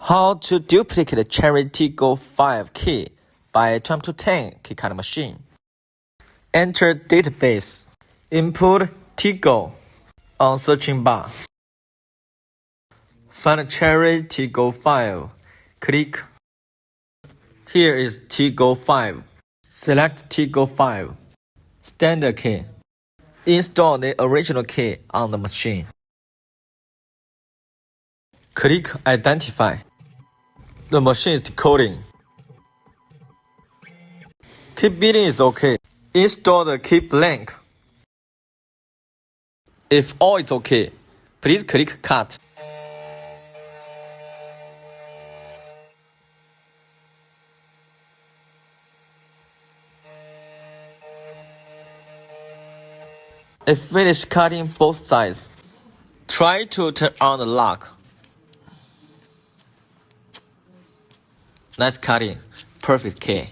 How to duplicate the Chery Tiggo5 key by 12 to 10 key cutting machine. Enter database. Input Tiggo on searching bar. Find Chery Tiggo5. Click. Here is Tiggo5. Select Tiggo5. Standard key. Install the original key on the machine. Click Identify. The machine is decoding. Keep beating is OK. Install the key blank. If all is OK, please click Cut. If finished cutting both sides, try to turn on the lock. Nice cutting. Perfect key.